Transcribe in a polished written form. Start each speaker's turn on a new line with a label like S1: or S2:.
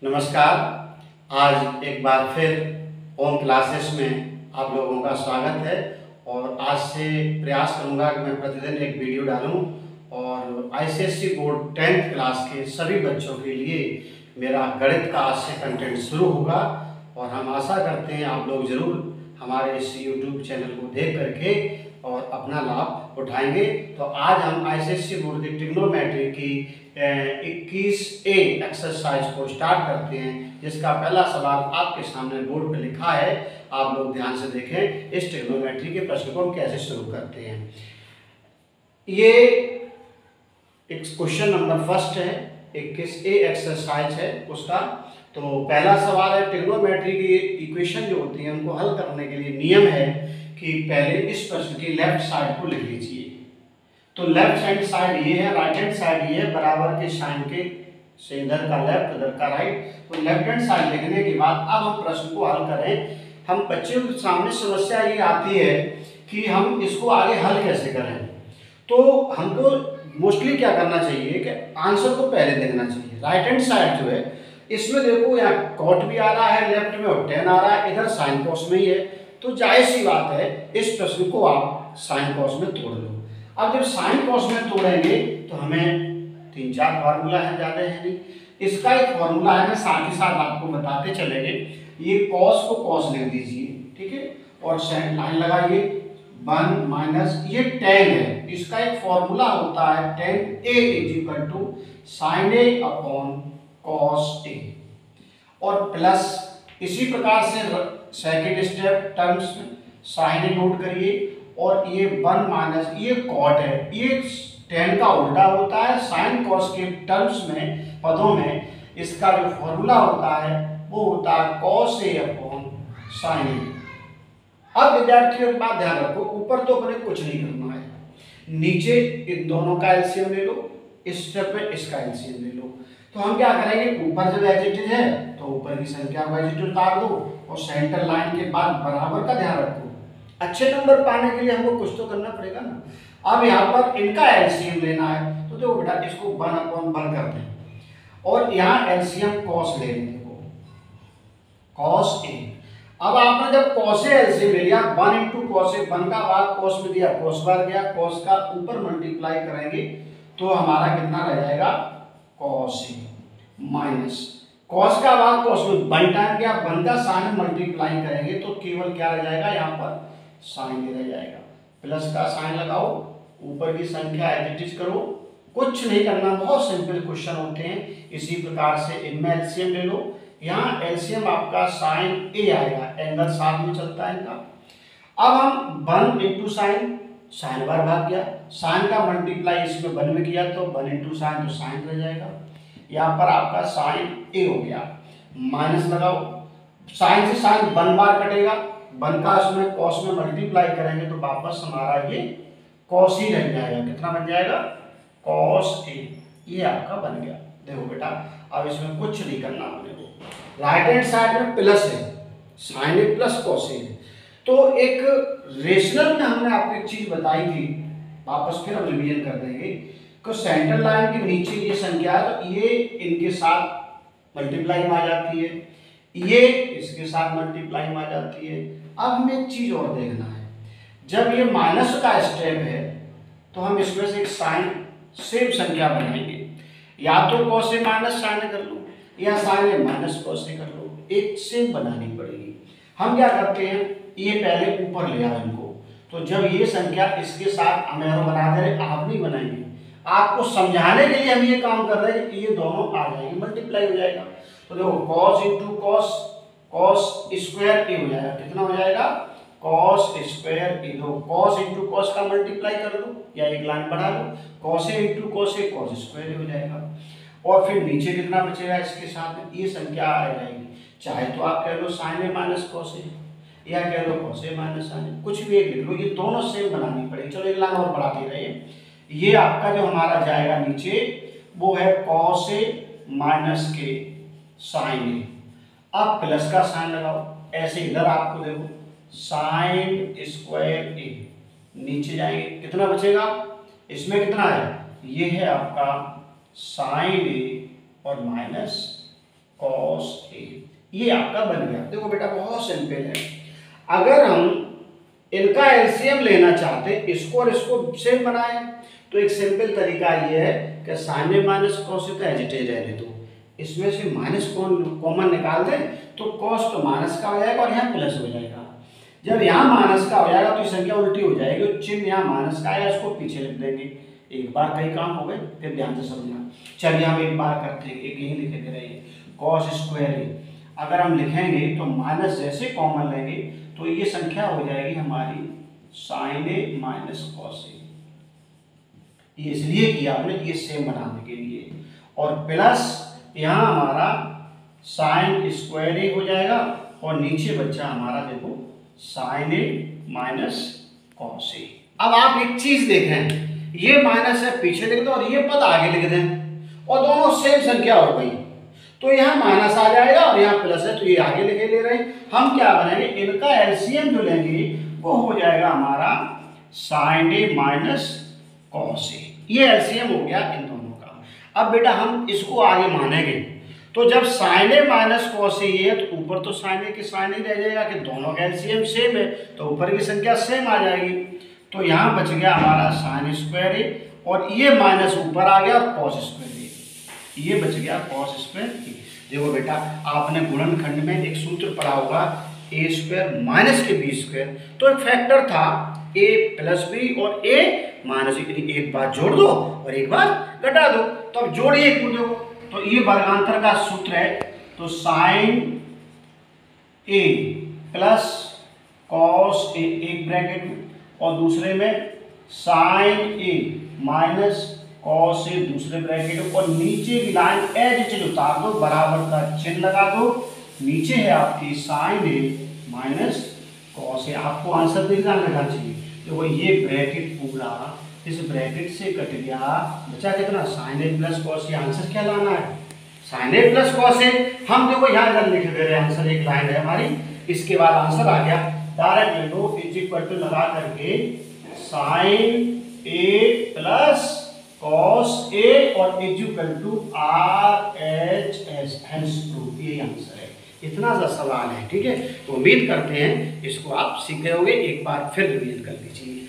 S1: नमस्कार। आज एक बार फिर होम क्लासेस में आप लोगों का स्वागत है और आज से प्रयास करूंगा कि मैं प्रतिदिन एक वीडियो डालूं और आईसीएसई बोर्ड 10th क्लास के सभी बच्चों के लिए मेरा गणित का आज से कंटेंट शुरू होगा और हम आशा करते हैं आप लोग ज़रूर हमारे इस यूट्यूब चैनल को देख करके और अपना लाभ उठाएंगे। तो आज हम आईसीएसई बोर्ड की ट्रिग्नोमेट्री की 21A एक्सरसाइज को स्टार्ट करते हैं, जिसका पहला सवाल आपके सामने बोर्ड पर लिखा है। आप लोग ध्यान से देखें इस ट्रिग्नोमेट्री के प्रश्न को हम कैसे शुरू करते हैं। ये एक क्वेश्चन नंबर फर्स्ट है, 21A एक्सरसाइज है उसका। तो पहला सवाल है, ट्रिग्नोमेट्री की इक्वेशन जो होती है उनको हल करने के लिए नियम है कि पहले इस प्रश्न की लेफ्ट साइड को लिख लीजिए। तो लेफ्ट हैंड साइड ये है, राइट हैंड साइड ये है, बराबर के साइन के से इधर का लेफ्ट इधर का राइट। तो लेफ्ट हैंड साइड लिखने के बाद अब हम प्रश्न को हल करें। हम बच्चों के सामने समस्या ये आती है कि हम इसको आगे हल कैसे करें। तो हमको मोस्टली क्या करना चाहिए कि आंसर को पहले देखना चाहिए। राइट हैंड साइड जो है इसमें देखो यहाँ कॉट भी आ रहा है लेफ्ट में और टेन आ रहा है, इधर साइन कॉस में ही है। तो जाहिर सी बात है इस प्रश्न को आप साइन कॉस में तोड़ लो। अब जब साइन कॉस में तोड़ेंगे तो हमें 3-4 फार्मूला है, ज़्यादा है नहीं। इसका एक फार्मूला है, मैं साथ ही साथ आपको बताते चलेंगे। ये कॉस को कॉस लिख दीजिए, ठीक है, और लाइन लगाइए 1 माइनस ये टेन है। इसका एक फॉर्मूला होता है tan A is equal to sine A upon cos A, और प्लस इसी प्रकार से सेकेंड स्टेप टर्म्स में साइन ए नोट करिए और ये 1 माइनस ये कॉट है, ये टेन का उल्टा होता है। साइन कॉस के टर्म्स में पदों में इसका जो फॉर्मूला होता है वो होता है कॉस ए अपॉन साइन ए। अब विद्यार्थियों की बात ध्यान रखो, ऊपर तो अपने कुछ नहीं करना है, नीचे इन दोनों का एलसीएम ले लो, इस स्टेप में इसका एलसीएम ले लो। तो हम क्या करेंगे, ऊपर जब एजिटेड है तो ऊपर की संख्या को एजिटेड उतार दो और सेंटर लाइन के बाद बराबर का ध्यान रखो। अच्छे नंबर पाने के लिए हमको कुछ तो करना पड़ेगा ना। अब यहाँ पर इनका एलसीएम लेना है तो देखो बेटा इसको 1 अपॉन 1 करते हैं और यहाँ एलसीएम कॉस ले लेंगे, कॉस ए। अब आपने जब कॉस ए एलसीएम ले लिया 1 इंटू कॉस ए, 1 का भाग कॉस में दिया, कॉस बार गया, कॉस का ऊपर मल्टीप्लाई करेंगे तो हमारा कितना रह जाएगा कॉस ए माइनस कॉस का भाग कॉस में 1 टाइम गया, 1 का साइन मल्टीप्लाई करेंगे तो केवल क्या रह जाएगा, यहाँ पर साइन रह जाएगा। प्लस का साइन लगाओ, ऊपर की संख्या एडिट करो, कुछ नहीं करना, बहुत सिंपल क्वेश्चन होते हैं। इसी प्रकार से इनमें एलसीएम ले लो। यहाँ एलसीएम आपका साइन ए आएगा, एंगल साथ में चलता है इनका। अब हम 1 इंटू साइन, साइन बार भाग गया, साइन का मल्टीप्लाई इसमें 1 में किया तो 1 इंटू साइन तो साइन रह जाएगा। यहाँ पर आपका साइन ए हो गया, माइनस लगाओ, साइन से साइन 1 बार कटेगा, 1 का इसमें कॉस में मल्टीप्लाई करेंगे तो वापस हमारा ये कॉस ही रह जाएगा। कितना बन जाएगा कॉस ए, ये आपका बन गया। देखो बेटा अब इसमें कुछ नहीं करना अपने को। राइट हैंड साइड में प्लस है, साइन ए प्लस कॉस ए। तो एक रेशनल में हमने आपको एक चीज बताई थी, वापस फिर हम रिवीजन कर देंगे कि सेंटर लाइन के नीचे ये संख्या है तो ये इनके साथ मल्टीप्लाई में आ जाती है, ये इसके साथ मल्टीप्लाई में आ जाती है। अब हमें एक चीज और देखना है, जब ये माइनस का स्टेप है तो हम इसमें से एक साइन सेम संख्या बनाएंगे, या तो कॉस ए माइनस साइन कर लो या sign A minus cos A कर लो, एक सेम बनानी पड़ेगी। हम क्या करते हैं, ये पहले ऊपर ले आओ इनको, तो जब ये संख्या इसके साथ हम एरो बना दे रहे, आप नहीं बनाएंगे, आपको समझाने के लिए हम ये काम कर रहे हैं कि ये दोनों आ जाएंगे, मल्टीप्लाई हो जाएगा। तो देखो cos into cos, cos square A हो जाएगा, कितना हो जाएगा कॉस स्क्वायर ए। दो कॉस इंटू कॉस का मल्टीप्लाई कर दो या एक लाइन बढ़ा लो, cos A into cos A, cos square A हो जाएगा। और फिर नीचे कितना बचेगा, इसके साथ में ये संख्या आ जाएगी, चाहे तो आप कह लो sign A minus cos A या कह लो कॉस ए माइनस साइन ए, कुछ भी एक लिख लो, ये दोनों सेम बनानी पड़ेगी। चलो एक लाइन और बढ़ाते रहिए। ये आपका जो हमारा जाएगा नीचे वो है कॉस ए माइनस के साइन ए। अब प्लस का साइन लगाओ, ऐसे इधर आपको देखो साइन स्क्वायर ए, नीचे जाएंगे कितना बचेगा, इसमें कितना है, ये है आपका साइन ए और माइनस cos A। ये आपका बन गया। देखो बेटा बहुत सिंपल है। अगर हम इनका एलसीएम लेना चाहते हैं, इसको और इसको सेम बनाए, तो एक सिंपल तरीका ये है कि sign A minus cos A तो एज इट इज रहने दो, इसमें से माइनस कॉमन निकाल दें तो कॉस तो माइनस का हो जाएगा और यहाँ प्लस हो जाएगा। जब यहाँ माइनस का हो जाएगा तो संख्या उल्टी हो जाएगी, चिन्ह यहाँ माइनस का आया, इसको पीछे लिख देंगे। एक बार कई काम हो गए, फिर ध्यान से समझना। चलिए हम एक बार करते हैं, एक यही लिखे दे रहे हैं कॉस स्क्वायर ए। अगर हम लिखेंगे तो माइनस जैसे कॉमन लेंगे तो ये संख्या हो जाएगी हमारी sign A minus cos A. ये इसलिए किया आपने ये सेम बनाने के लिए, और प्लस यहाँ हमारा साइन स्क्वायर ए हो जाएगा और नीचे बच्चा हमारा देखो sign A minus cos A. अब आप एक चीज देखें, ये माइनस है पीछे लिख दो और ये पद आगे लिख दें और दोनों सेम संख्या हो गई, तो यहाँ माइनस आ जाएगा और यहाँ प्लस है तो ये आगे लिखे ले रहे हैं। हम क्या बनाएंगे, इनका एलसीएम जो लेंगे वो हो जाएगा हमारा sign A minus cos A. ये एलसीएम हो गया इन दोनों का। अब बेटा हम इसको आगे मानेंगे, तो जब sign A minus cos A है तो ऊपर तो साइन ए की साइन ही रह जाएगा कि दोनों का एलसीएम सेम है, तो ऊपर की संख्या सेम आ जाएगी। तो यहाँ बच गया हमारा साइन स्क्वायर ए और ये माइनस ऊपर आ गया और कॉस स्क्वायर ए, ये बच गया कॉस स्क्वायर ए। देखो बेटा आपने गुणनखंड में एक सूत्र पढ़ा होगा ए स्क्वायर माइनस के बी स्क्वायर, तो एक फैक्टर था ए प्लस बी और ए माइनस बी, एक बार जोड़ दो और एक बार घटा दो, तो अब जोड़िए देखो, तो ये वर्गांतर का सूत्र है, तो साइन ए प्लस कॉस ए एक ब्रैकेट में और दूसरे में sine A minus cos A दूसरे ब्रैकेट में, और नीचे की लाइन एज इट इज उतार दो, बराबर का चिन्ह लगा दो, नीचे है आपकी sign A minus cos A. आपको आंसर दिखना चाहिए। देखो ये ब्रैकेट पूरा इस ब्रैकेट से कट गया, बचा कितना sign A plus cos A. Answer क्या लाना है, साइन ए प्लस कॉस ए। हम देखो यहाँ इधर लिख दे रहे हैं, आंसर एक लाइन है हमारी, इसके बाद आंसर आ गया। डायरेक्ट ले लो इज इक्वल टू लगा करके sine A plus cos A और is equal to R H S, hence proof. ये आंसर है, इतना सा सवाल है, ठीक है। तो उम्मीद करते हैं इसको आप सीख गए होंगे, एक बार फिर रिवीजन कर लीजिए।